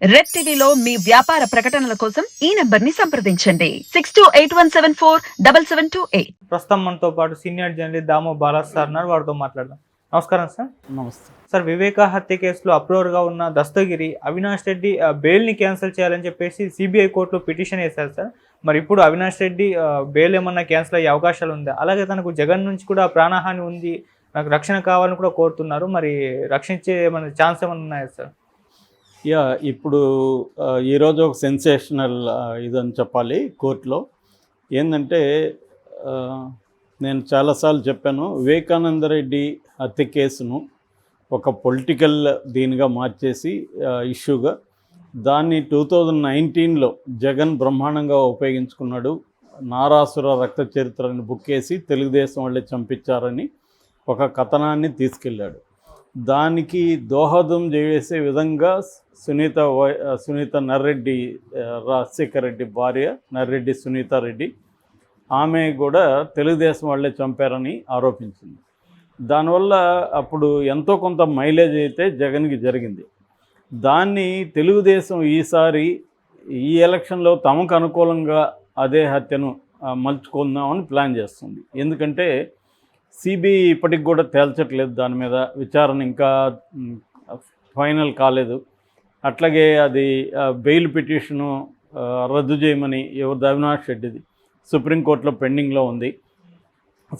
Red టీవీలో మీ వ్యాపార ప్రకటనల కోసం ఈ నంబర్ ని సంప్రదించండి 6281747728. ప్రస్తుతం మనతో పాటు senior journalist Damoh Bala's sir ఉన్నారు. వారితో మాట్లాడదాం. నమస్కారం సార్. నమస్తే సార్, వివేక హత్య కేసులో అప్రూవర్గా ఉన్న దస్తగిరి అవినాష్ రెడ్డి బెయిల్ని క్యాన్సిల్ చేయాలని చెప్పేసి సిబిఐ కోర్టులో పిటిషన్ వేశారు సార్. మరి ఇప్పుడు అవినాష్ రెడ్డి బెయిల్ ఏమన్నా క్యాన్సిల్ అయ్యే అవకాశాలు ఉందా? అలాగే తనకు జగన్ నుంచి కూడా ప్రాణహాని ఉంది, నాకు రక్షణ కావాలని కూడా కోరుతున్నారు. మరి రక్షించే ఏమన్నా ఛాన్స్ ఏమన్నా ఉన్నాయా సార్? ఇప్పుడు ఈరోజు ఒక సెన్సేషనల్ ఇదని చెప్పాలి. కోర్టులో ఏంటంటే, నేను చాలాసార్లు చెప్పాను, వివేకానంద రెడ్డి హత్య కేసును ఒక పొలిటికల్ దీనిగా మార్చేసి ఇష్యూగా దాన్ని 2019లో జగన్ బ్రహ్మాండంగా ఉపయోగించుకున్నాడు. నారాసుర రక్త చరిత్రని బుక్ చేసి తెలుగుదేశం వాళ్ళే చంపించారని ఒక కథనాన్ని తీసుకెళ్ళాడు. దానికి దోహదం చేసే విధంగా సునీత నర్రెడ్డి, రాజశేఖర్ రెడ్డి భార్య నర్రెడ్డి సునీతారెడ్డి, ఆమె కూడా తెలుగుదేశం వాళ్ళే చంపారని ఆరోపించింది. దానివల్ల అప్పుడు ఎంతో కొంత మైలేజ్ అయితే జగన్కి జరిగింది. దాన్ని తెలుగుదేశం ఈసారి ఈ ఎలక్షన్లో తమకు అనుకూలంగా అదే హత్యను మలుచుకుందామని ప్లాన్ చేస్తుంది. ఎందుకంటే సిబిఐ ఇప్పటికి కూడా తేల్చట్లేదు, దాని మీద విచారణ ఇంకా ఫైనల్ కాలేదు. అట్లాగే అది బెయిల్ పిటిషను రద్దు చేయమని ఎవరిది, అవినాష్ రెడ్డిది, సుప్రీంకోర్టులో పెండింగ్లో ఉంది.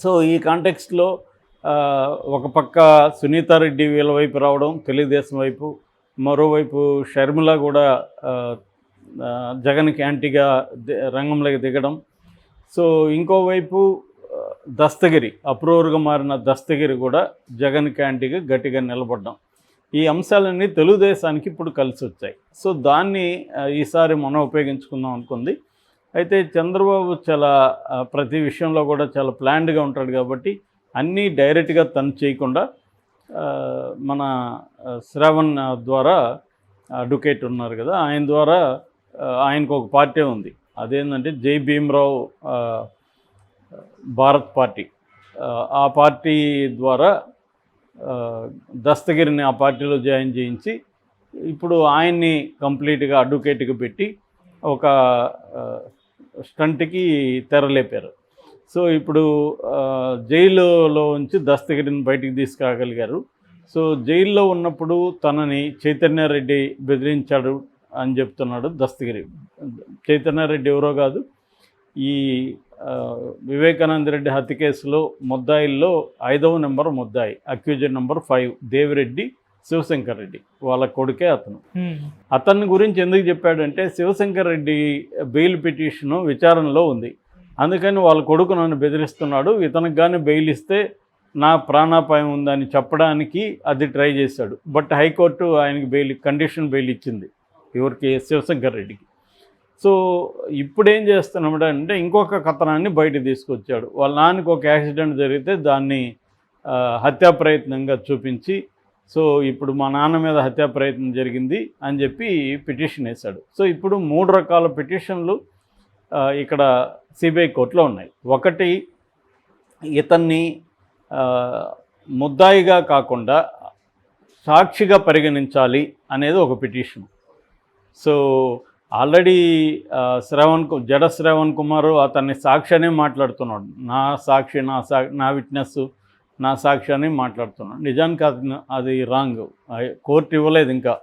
సో ఈ కాంటెక్స్ట్లో ఒక పక్క సునీతారెడ్డి వీళ్ళ వైపు రావడం తెలుగుదేశం వైపు, మరోవైపు షర్మిల కూడా జగన్కి యాంటీగా రంగంలోకి దిగడం. సో ఇంకోవైపు దస్తగిరి, అప్రూవర్గా మారిన దస్తగిరి కూడా జగన్కి యాంటీగా గట్టిగా నిలబడ్డం. ఈ అంశాలన్నీ తెలుగుదేశానికి ఇప్పుడు కలిసి వచ్చాయి. సో దాన్ని ఈసారి మనం ఉపయోగించుకుందాం అనుకుంది. అయితే చంద్రబాబు చాలా ప్రతి విషయంలో కూడా చాలా ప్లాన్డ్గా ఉంటాడు కాబట్టి అన్నీ డైరెక్ట్గా తను చేయకుండా మన శ్రావణ్ ద్వారా, అడ్వకేట్ ఉన్నారు కదా, ఆయన ద్వారా ఆయనకు ఒక పార్టీ ఉంది. అదేంటంటే జై భీమరావు భారత్ పార్టీ. ఆ పార్టీ ద్వారా దస్తగిరిని ఆ పార్టీలో జాయిన్ చేయించి ఇప్పుడు ఆయన్ని కంప్లీట్గా అడ్వకేట్గా పెట్టి ఒక స్టంట్కి తెరలేపారు. సో ఇప్పుడు జైలులో ఉంచి దస్తగిరిని బయటికి తీసుకురాగలిగారు. సో జైల్లో ఉన్నప్పుడు తనని చైతన్యారెడ్డి బెదిరించాడు అని చెప్తున్నాడు దస్తగిరి. చైతన్యారెడ్డి ఎవరో కాదు, ఈ వివేకానంద రెడ్డి హత్య కేసులో ముద్దాయిల్లో 5వ నెంబర్ ముద్దాయి, అక్యూజెడ్ నెంబర్ 5 దేవిరెడ్డి శివశంకర్ రెడ్డి, వాళ్ళ కొడుకే అతను. అతన్ని గురించి ఎందుకు చెప్పాడంటే, శివశంకర్ రెడ్డి బెయిల్ పిటిషను విచారణలో ఉంది, అందుకని వాళ్ళ కొడుకు నన్ను బెదిరిస్తున్నాడు, ఇతనికి కానీ బెయిల్ ఇస్తే నా ప్రాణాపాయం ఉందని చెప్పడానికి అది ట్రై చేశాడు. బట్ హైకోర్టు ఆయనకి బెయిల్, కండిషన్ బెయిల్ ఇచ్చింది. ఎవరికి? శివశంకర్ రెడ్డికి. సో ఇప్పుడు ఏం చేస్తున్నామంటే ఇంకొక కథనాన్ని బయట తీసుకొచ్చాడు. వాళ్ళ నాన్నకి ఒక యాక్సిడెంట్ జరిగితే దాన్ని హత్యా ప్రయత్నంగా చూపించి, సో ఇప్పుడు మా నాన్న మీద హత్యా ప్రయత్నం జరిగింది అని చెప్పి పిటిషన్ వేశాడు. సో ఇప్పుడు 3 రకాల పిటిషన్లు ఇక్కడ సిబిఐ కోర్టులో ఉన్నాయి. ఒకటి, ఇతన్ని ముద్దాయిగా కాకుండా సాక్షిగా పరిగణించాలి అనేది ఒక పిటిషన్. సో ఆల్రెడీ జడ శ్రావణ్ కుమార్ అతన్ని సాక్షి అనే మాట్లాడుతున్నాడు. నా సాక్షి, నా విట్నెస్, నా సాక్షి అని మాట్లాడుతున్నాడు. నిజానికి అది రాంగ్. కోర్టు ఇవ్వలేదు ఇంకా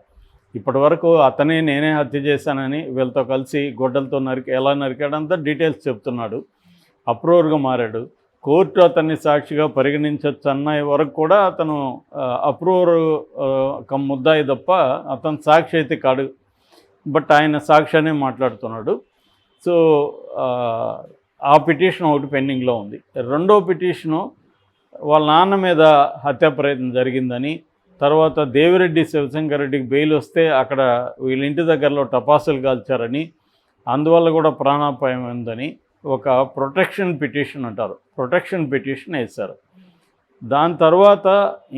ఇప్పటి వరకు. అతనే నేనే హత్య చేశానని వీళ్ళతో కలిసి గొడ్డలతో ఎలా నరికాడంతా డీటెయిల్స్ చెప్తున్నాడు. అప్రూవర్గా మారాడు. కోర్టు అతన్ని సాక్షిగా పరిగణించవచ్చు అన్న వరకు కూడా అతను అప్రూవర్ ముద్దాయి తప్ప అతను సాక్షి అయితే కాడు. బట్ ఆయన సాక్షి అనే మాట్లాడుతున్నాడు. సో ఆ పిటిషన్ ఒకటి పెండింగ్లో ఉంది. రెండో పిటిషను వాళ్ళ నాన్న మీద హత్యా ప్రయత్నం జరిగిందని, తర్వాత దేవిరెడ్డి శివశంకర్ రెడ్డికి బెయిల్ వస్తే అక్కడ వీళ్ళ ఇంటి దగ్గరలో టపాసులు కాల్చారని, అందువల్ల కూడా ప్రాణాపాయం ఉందని ఒక ప్రొటెక్షన్ పిటిషన్ అంటారు, ప్రొటెక్షన్ పిటిషన్ వేశారు. దాని తర్వాత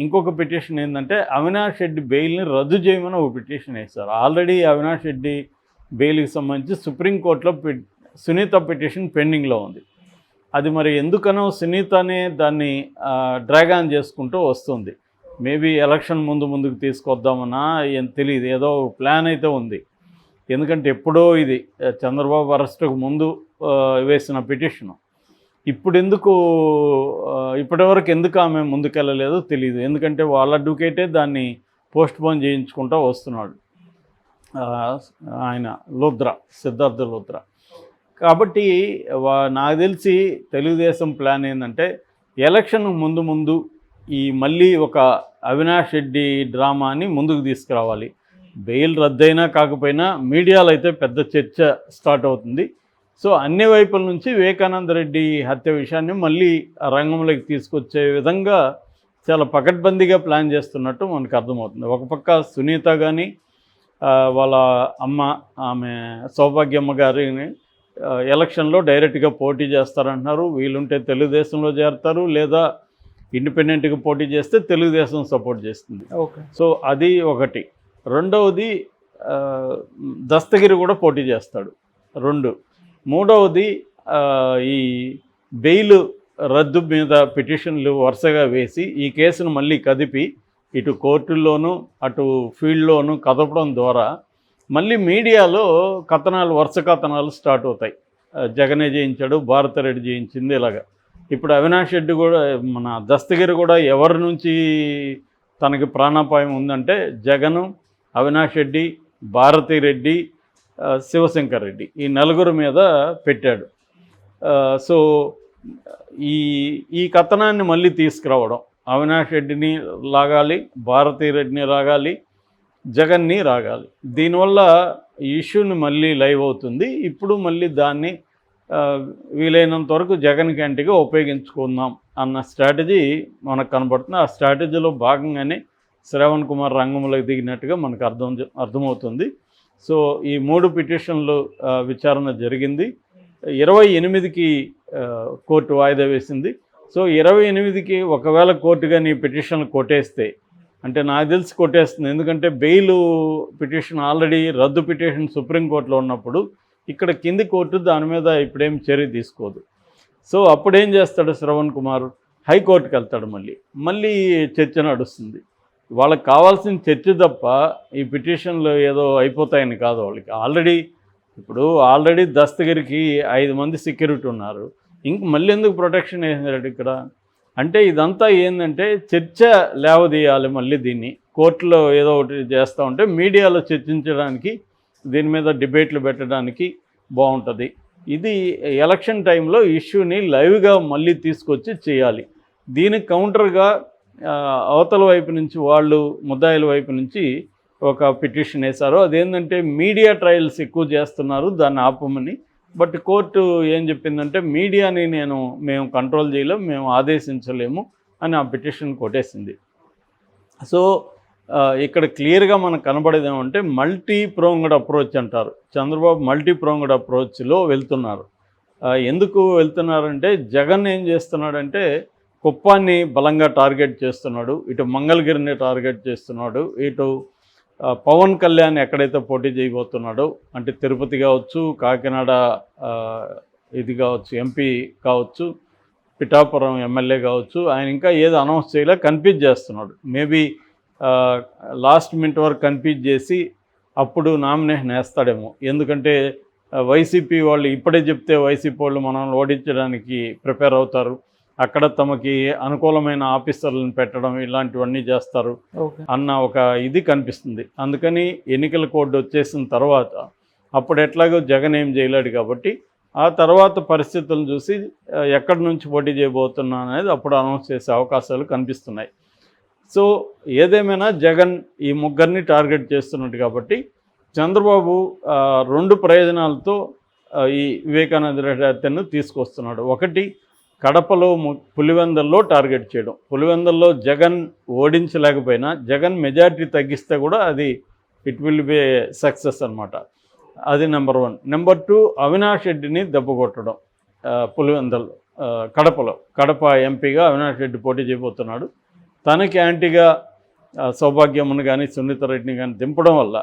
ఇంకొక పిటిషన్ ఏంటంటే అవినాష్ రెడ్డి బెయిల్ని రద్దు చేయమని ఒక పిటిషన్ వేశారు. ఆల్రెడీ అవినాష్ రెడ్డి బెయిల్కి సంబంధించి సుప్రీంకోర్టులో సునీత పిటిషన్ పెండింగ్లో ఉంది. అది మరి ఎందుకనో సునీతనే దాన్ని డ్రాగ్ ఆన్ చేసుకుంటూ వస్తుంది. మేబీ ఎలక్షన్ ముందుకు తీసుకొద్దామన్నా ఏం తెలియదు, ఏదో ప్లాన్ అయితే ఉంది. ఎందుకంటే ఎప్పుడో ఇది చంద్రబాబు అరెస్టుకు ముందు వేసిన పిటిషను. ఇప్పటివరకు ఎందుకు ఆమె ముందుకెళ్ళలేదో తెలియదు. ఎందుకంటే వాళ్ళ అడ్వకేటే దాన్ని పోస్ట్పోన్ చేయించుకుంటూ వస్తున్నాడు, ఆయన లూథ్రా, సిద్ధార్థ లూథ్రా. కాబట్టి నాకు తెలిసి తెలుగుదేశం ప్లాన్ ఏంటంటే ఎలక్షన్ ముందు ఈ మళ్ళీ ఒక అవినాష్ రెడ్డి డ్రామాని ముందుకు తీసుకురావాలి. బెయిల్ రద్దయినా కాకపోయినా మీడియాలో అయితే పెద్ద చర్చ స్టార్ట్ అవుతుంది. సో అన్ని వైపుల నుంచి వివేకానంద రెడ్డి హత్య విషయాన్ని మళ్ళీ రంగంలోకి తీసుకొచ్చే విధంగా చాలా పకడ్బందీగా ప్లాన్ చేస్తున్నట్టు మనకు అర్థమవుతుంది. ఒక పక్క సునీత కానీ వాళ్ళ అమ్మ, ఆమె సౌభాగ్యమ్మ గారిని ఎలక్షన్లో డైరెక్ట్గా పోటీ చేస్తారంటున్నారు. వీలుంటే తెలుగుదేశంలో చేరతారు, లేదా ఇండిపెండెంట్గా పోటీ చేస్తే తెలుగుదేశం సపోర్ట్ చేస్తుంది. ఓకే. సో అది ఒకటి. రెండవది దస్తగిరి కూడా పోటీ చేస్తాడు. మూడవది ఈ బెయిల్ రద్దు మీద పిటిషన్లు వరుసగా వేసి ఈ కేసును మళ్ళీ కదిపి ఇటు కోర్టుల్లోనూ అటు ఫీల్డ్లోనూ కదపడం ద్వారా మళ్ళీ మీడియాలో వరుస కథనాలు స్టార్ట్ అవుతాయి. జగనే చేయించాడు, భారతిరెడ్డి చేయించింది, ఇలాగా. ఇప్పుడు అవినాష్ రెడ్డి కూడా, మన దస్తగిరి కూడా ఎవరి నుంచి తనకి ప్రాణాపాయం ఉందంటే జగను, అవినాష్ రెడ్డి, భారతిరెడ్డి, శివశంకర్ రెడ్డి, ఈ నలుగురు మీద పెట్టాడు. సో ఈ కథనాన్ని మళ్ళీ తీసుకురావడం, అవినాష్ రెడ్డిని లాగాలి, భారతిరెడ్డిని లాగాలి, జగన్ని రాగాలి. దీనివల్ల ఈ ఇష్యూని మళ్ళీ లైవ్ అవుతుంది. ఇప్పుడు మళ్ళీ దాన్ని వీలైనంత వరకు జగన్ క్యాంటీగా ఉపయోగించుకుందాం అన్న స్ట్రాటజీ మనకు కనబడుతుంది. ఆ స్ట్రాటజీలో భాగంగానే శ్రవణ్ కుమార్ రంగంలోకి దిగినట్టుగా మనకు అర్థమవుతుంది. సో ఈ 3 పిటిషన్లు విచారణ జరిగింది. 28కి కోర్టు వాయిదా వేసింది. సో 28కి ఒకవేళ కోర్టు కానీ పిటిషన్లు కొట్టేస్తే, అంటే నాకు తెలిసి కొట్టేస్తుంది. ఎందుకంటే బెయిల్ పిటిషన్ ఆల్రెడీ రద్దు పిటిషన్ సుప్రీంకోర్టులో ఉన్నప్పుడు ఇక్కడ కింది కోర్టు దాని మీద ఇప్పుడేం చర్య తీసుకోదు. సో అప్పుడేం చేస్తాడు శ్రవణ్ కుమార్, హైకోర్టుకి వెళ్తాడు. మళ్ళీ చర్చ నడుస్తుంది. వాళ్ళకి కావాల్సిన చర్చ తప్ప ఈ పిటిషన్లు ఏదో అయిపోతాయని కాదు. వాళ్ళకి ఆల్రెడీ దస్తగిరికి 5 మంది సెక్యూరిటీ ఉన్నారు. మళ్ళీ ఎందుకు ప్రొటెక్షన్ వేసినాడు ఇక్కడ అంటే? ఇదంతా ఏంటంటే చర్చ లేవదీయాలి. మళ్ళీ దీన్ని కోర్టులో ఏదో ఒకటి చేస్తూ ఉంటే మీడియాలో చర్చించడానికి, దీని మీద డిబేట్లు పెట్టడానికి బాగుంటుంది. ఇది ఎలక్షన్ టైంలో ఇష్యూని లైవ్గా మళ్ళీ తీసుకొచ్చి చేయాలి. దీనికి కౌంటర్గా అవతల వైపు నుంచి ముద్దాయిల వైపు నుంచి ఒక పిటిషన్ వేశారు. అదేంటంటే మీడియా ట్రయల్స్ ఎక్కువ చేస్తున్నారు, దాన్ని ఆపమని. బట్ కోర్టు ఏం చెప్పిందంటే మీడియాని మేము కంట్రోల్ చేయలేము, మేము ఆదేశించలేము అని ఆ పిటిషన్ కొట్టేసింది. సో ఇక్కడ క్లియర్గా మనకు కనబడేది ఏమంటే మల్టీ ప్రోంగడ్ అప్రోచ్ అంటారు. చంద్రబాబు మల్టీ ప్రోంగడ్ అప్రోచ్లో వెళ్తున్నారు. ఎందుకు వెళ్తున్నారంటే జగన్ ఏం చేస్తున్నాడంటే కుప్పాన్ని బలంగా టార్గెట్ చేస్తున్నాడు, ఇటు మంగళగిరిని టార్గెట్ చేస్తున్నాడు, ఇటు పవన్ కళ్యాణ్ ఎక్కడైతే పోటీ చేయబోతున్నాడో, అంటే తిరుపతి కావచ్చు, కాకినాడ ఇది కావచ్చు, ఎంపీ కావచ్చు, పిఠాపురం ఎమ్మెల్యే కావచ్చు, ఆయన ఇంకా ఏదో అనౌన్స్ చేయలే, కన్ఫ్యూజ్ చేస్తున్నాడు. మేబీ లాస్ట్ మినిట్ వరకు కన్ఫ్యూజ్ చేసి అప్పుడు నామినేషన్ వేస్తాడేమో. ఎందుకంటే వైసీపీ వాళ్ళు ఇప్పుడే చెప్తే వైసీపీ వాళ్ళు మనల్ని ఓడించడానికి ప్రిపేర్ అవుతారు, అక్కడ తమకి అనుకూలమైన ఆఫీసర్లను పెట్టడం ఇలాంటివన్నీ చేస్తారు అన్న ఒక ఇది కనిపిస్తుంది. అందుకని ఎన్నికల కోడ్ వచ్చేసిన తర్వాత అప్పుడు ఎట్లాగో జగన్ ఏం చేయలేడు కాబట్టి ఆ తర్వాత పరిస్థితులను చూసి ఎక్కడి నుంచి పోటీ చేయబోతున్నా అనేది అప్పుడు అనౌన్స్ చేసే అవకాశాలు కనిపిస్తున్నాయి. సో ఏదేమైనా జగన్ ఈ ముగ్గురిని టార్గెట్ చేస్తున్నట్టు కాబట్టి చంద్రబాబు 2 ప్రయోజనాలతో ఈ వివేకానంద రెడ్డి హత్యను తీసుకొస్తున్నాడు. ఒకటి, కడపలో పులివెందల్లో టార్గెట్ చేయడం. పులివెందల్లో జగన్ ఓడించలేకపోయినా జగన్ మెజారిటీ తగ్గిస్తే కూడా అది ఇట్ విల్ బి సక్సెస్ అనమాట. అది నెంబర్ 1. నెంబర్ 2, అవినాష్ రెడ్డిని దెబ్బకొట్టడం. పులివెందల్లో కడప ఎంపీగా అవినాష్ రెడ్డి పోటీ చేయబోతున్నాడు. తనకి యాంటీగా సౌభాగ్యమ్మను కానీ సునీత రెడ్డిని కానీ దింపడం వల్ల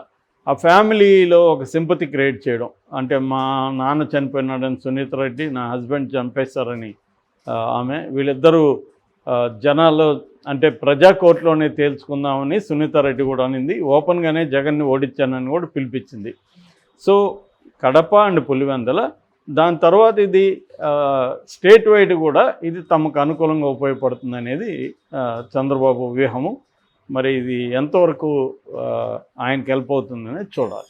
ఆ ఫ్యామిలీలో ఒక సింపతి క్రియేట్ చేయడం. అంటే మా నాన్న చనిపోయినాడని సునీత రెడ్డి, నా హస్బెండ్ చంపేశారని ఆమె, వీళ్ళిద్దరూ జనాల్లో అంటే ప్రజా కోర్టులోనే తేల్చుకుందామని సునీత రెడ్డి కూడా అనింది. ఓపెన్గానే జగన్ని ఓడించానని కూడా పిలిపించింది. సో కడప అండ్ పులివెందుల, దాని తర్వాత ఇది స్టేట్ వైడ్ కూడా ఇది తమకు అనుకూలంగా ఉపయోగపడుతుంది అనేది చంద్రబాబు వ్యూహము. మరి ఇది ఎంతవరకు ఆయనకి హెల్ప్ అవుతుందనేది చూడాలి.